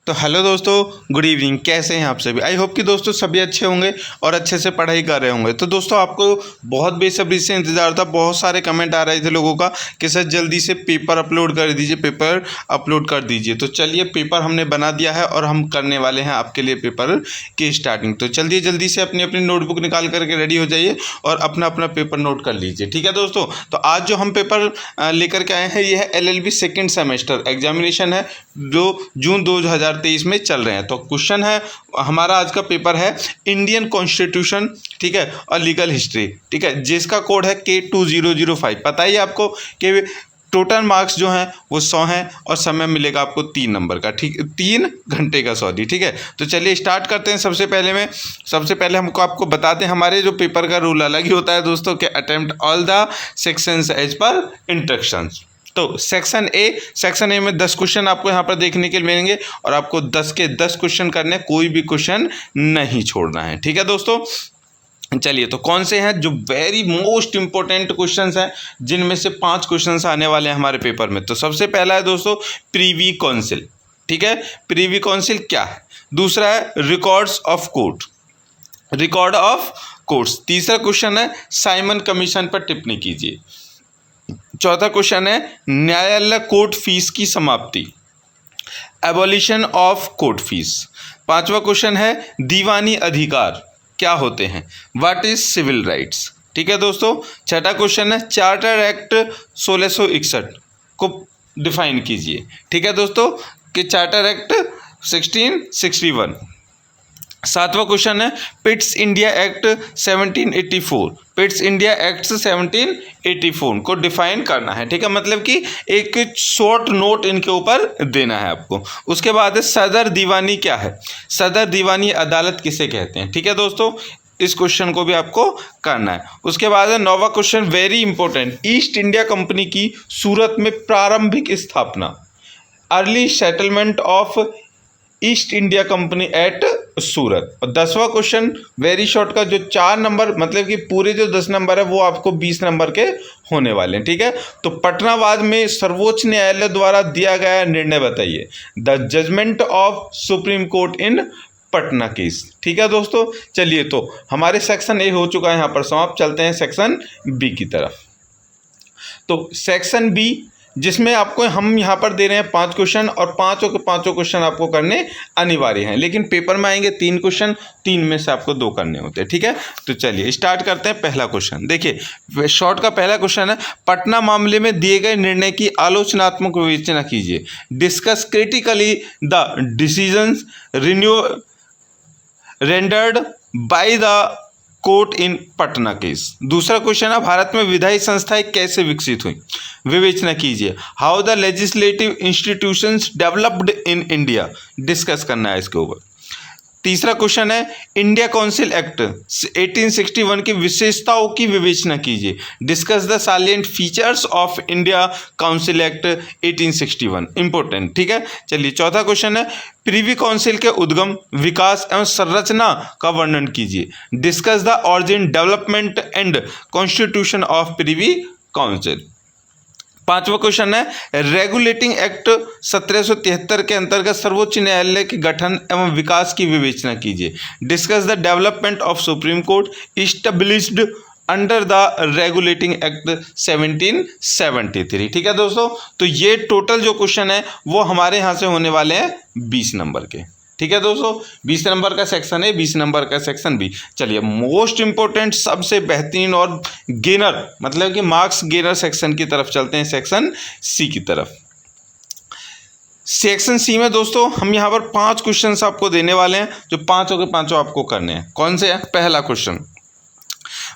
तो हेलो दोस्तों, good evening. कैसे हैं आप सभी? आई होप कि दोस्तों सभी अच्छे होंगे और अच्छे से पढ़ाई कर रहे होंगे। तो दोस्तों आपको बहुत बेसब्री से इंतज़ार था, बहुत सारे कमेंट आ रहे थे लोगों का कि सर जल्दी से पेपर अपलोड कर दीजिए, पेपर अपलोड कर दीजिए। तो चलिए, पेपर हमने बना दिया है और हम करने वाले हैं आपके लिए पेपर की स्टार्टिंग। तो चलिए जल्दी से अपनी अपनी नोटबुक निकाल करके रेडी हो जाइए और अपना अपना पेपर नोट कर लीजिए। ठीक है दोस्तों, तो आज जो हम पेपर लेकर के आए हैं ये है LLB सेकेंड सेमेस्टर एग्जामिनेशन है जो जून 2023 में चल रहे हैं। तो क्वेश्चन है हमारा आज का पेपर है इंडियन कॉन्स्टिट्यूशन, ठीक है, और लीगल हिस्ट्री, ठीक है, जिसका कोड है K2005। पता ही आपको कि टोटल मार्क्स जो हैं वो 100 हैं और समय मिलेगा आपको 3 नंबर का, ठीक, 3 घंटे का, सॉरी। ठीक है, तो चलिए स्टार्ट करते हैं। सबसे पहले हमको आपको बताते हैं हमारे जो पेपर का रूल अलग ही होता है दोस्तों कि attempt all the sections as per instructions. तो सेक्शन ए में 10 क्वेश्चन आपको यहाँ पर देखने के लिए मिलेंगे और आपको 10 के 10 क्वेश्चन करने, कोई भी क्वेश्चन नहीं छोड़ना है। ठीक है दोस्तों, चलिए तो कौन से हैं जो वेरी मोस्ट इंपॉर्टेंट क्वेश्चंस हैं, जिनमें से 5 क्वेश्चंस आने वाले हैं हमारे पेपर में। तो सबसे पहला है दोस्तों प्रीवी काउंसिल। ठीक है, प्रीवी काउंसिल क्या है। दूसरा है records of court, record of courts. तीसरा क्वेश्चन है साइमन कमीशन पर टिप्पणी कीजिए। चौथा क्वेश्चन है न्यायालय कोर्ट फीस की समाप्ति, एबॉलिशन ऑफ कोर्ट फीस। पांचवा क्वेश्चन है दीवानी अधिकार क्या होते हैं, व्हाट इज सिविल राइट्स। ठीक है दोस्तों, छठा क्वेश्चन है चार्टर एक्ट 1661 को डिफाइन कीजिए। ठीक है दोस्तों, कि चार्टर एक्ट 1661। सातवां क्वेश्चन है Pitt's India act 1784, Pitt's India act 1784 को डिफाइन करना है। ठीक है, मतलब कि एक शॉर्ट नोट इनके ऊपर देना है आपको। उसके बाद है सदर दीवानी क्या है, सदर दीवानी अदालत किसे कहते हैं। ठीक है दोस्तों, इस क्वेश्चन को भी आपको करना है। उसके बाद है 9वां question very important, East India Company की सूरत में प्रारंभिक स्थापना, early settlement of East India Company at Surat. और 10वां क्वेश्चन वेरी शॉर्ट का, जो 4 नंबर, मतलब कि पूरे जो 10 नंबर है वो आपको 20 नंबर के होने वाले हैं। ठीक है, तो पटनावाद में सर्वोच्च न्यायालय द्वारा दिया गया निर्णय बताइए, the judgment of Supreme Court in Patna case. ठीक है दोस्तों, चलिए तो हमारे सेक्शन ए हो चुका है यहाँ पर समाप्त। चलते हैं सेक्शन बी की तरफ। तो सेक्शन बी, जिसमें आपको हम यहाँ पर दे रहे हैं 5 क्वेश्चन और पाँचों के पाँचों क्वेश्चन आपको करने अनिवार्य हैं, लेकिन पेपर में आएंगे 3 क्वेश्चन, 3 में से आपको 2 करने होते हैं। ठीक है, तो चलिए स्टार्ट करते हैं। पहला क्वेश्चन देखिए, शॉर्ट का पहला क्वेश्चन है पटना मामले में दिए गए निर्णय की आलोचनात्मक विवेचना कीजिए, discuss critically the decisions rendered by the court in Patna case. दूसरा क्वेश्चन है भारत में विधायी संस्थाएं कैसे विकसित हुई, विवेचना कीजिए, how the legislative institutions developed in India, discuss करना है इसके ऊपर। तीसरा क्वेश्चन है इंडिया काउंसिल एक्ट 1861 की विशेषताओं की विवेचना कीजिए, discuss the salient features of India Council Act 1861, important. ठीक है, चलिए चौथा क्वेश्चन है प्रीवी काउंसिल के उद्गम, विकास एवं संरचना का वर्णन कीजिए, discuss the origin, development and constitution of Privi council. पांचवा क्वेश्चन है रेगुलेटिंग एक्ट 1773 के अंतर्गत सर्वोच्च न्यायालय के गठन एवं विकास की विवेचना कीजिए, discuss the development of Supreme court established under the regulating act 1773। ठीक है दोस्तों, तो ये टोटल जो क्वेश्चन है वो हमारे यहाँ से होने वाले हैं 20 नंबर के। ठीक है दोस्तों, 20 नंबर का सेक्शन है, 20 नंबर का सेक्शन बी। चलिए मोस्ट इंपॉर्टेंट, सबसे बेहतरीन और गेनर, मतलब कि मार्क्स गेनर सेक्शन की तरफ चलते हैं, सेक्शन सी की तरफ। सेक्शन सी में दोस्तों हम यहाँ पर 5 क्वेश्चंस आपको देने वाले हैं, जो पांचों के पांचों आपको करने हैं। कौन से हैं? पहला क्वेश्चन,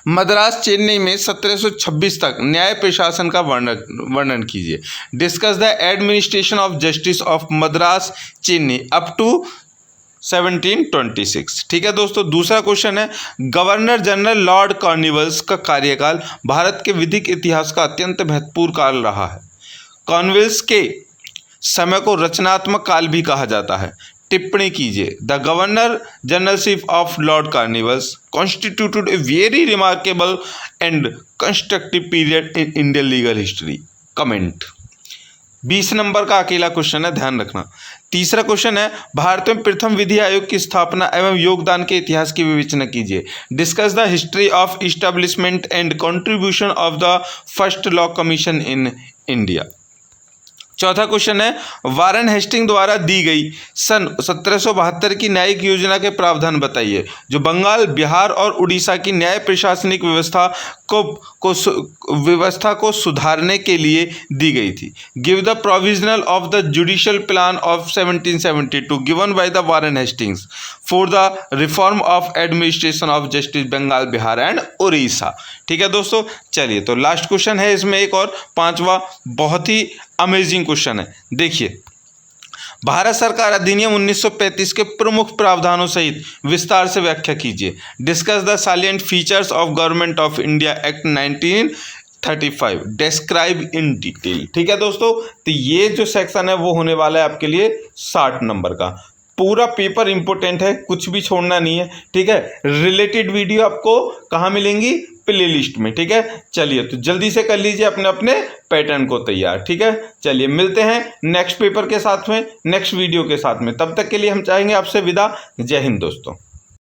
मद्रास चेन्नई में 1726 तक न्याय प्रशासन का वर्णन कीजिए, discuss the administration of justice of Madras Chennai up to 1726। ठीक है दोस्तों, दूसरा क्वेश्चन है गवर्नर जनरल लॉर्ड कॉर्नवालिस का कार्यकाल भारत के विधिक इतिहास का अत्यंत महत्वपूर्ण काल रहा है, कॉर्नवालिस के समय को रचनात्मक काल भी कहा जाता है, टिप्पणी कीजिए, the governor generalship of Lord Cornwallis constituted a very remarkable and constructive period in Indian legal history, comment. 20 number का अकेला क्वेश्चन है, ध्यान रखना। तीसरा क्वेश्चन है, भारत में प्रथम विधि आयोग की स्थापना एवं योगदान के इतिहास की विवेचना कीजिए। Discuss the history of establishment and contribution of the first law commission in India. चौथा क्वेश्चन है, वारेन हेस्टिंग द्वारा दी गई सन 1772 की न्यायिक योजना के प्रावधान बताइए जो बंगाल, बिहार और उड़ीसा की न्याय प्रशासनिक व्यवस्था को सुधारने के लिए दी गई थी। Give the provisional of the judicial plan of 1772 given by the Warren Hastings for the reform of administration of justice Bengal, Bihar and Orissa. ठीक है दोस्तों, चलिए तो लास्ट क्वेश्चन है इसमें एक और, पांचवा, बहुत ही अमेजिंग क्वेश्चन है। देखिए, भारत सरकार अधिनियम 1935 के प्रमुख प्रावधानों सहित विस्तार से व्याख्या कीजिए। Discuss the salient features of Government of India Act 1935 describe in detail. ठीक है दोस्तों, तो ये जो सेक्शन है वो होने वाला है आपके लिए 60 नंबर का। पूरा पेपर इंपॉर्टेंट है, कुछ भी छोड़ना नहीं है। ठीक है, रिलेटेड वीडियो आपको कहाँ मिलेंगी? प्ले लिस्ट में। ठीक है, चलिए तो जल्दी से कर लीजिए अपने अपने पैटर्न को तैयार। ठीक है, चलिए मिलते हैं नेक्स्ट पेपर के साथ में, नेक्स्ट वीडियो के साथ में। तब तक के लिए हम चाहेंगे आपसे विदा। जय हिंद दोस्तों।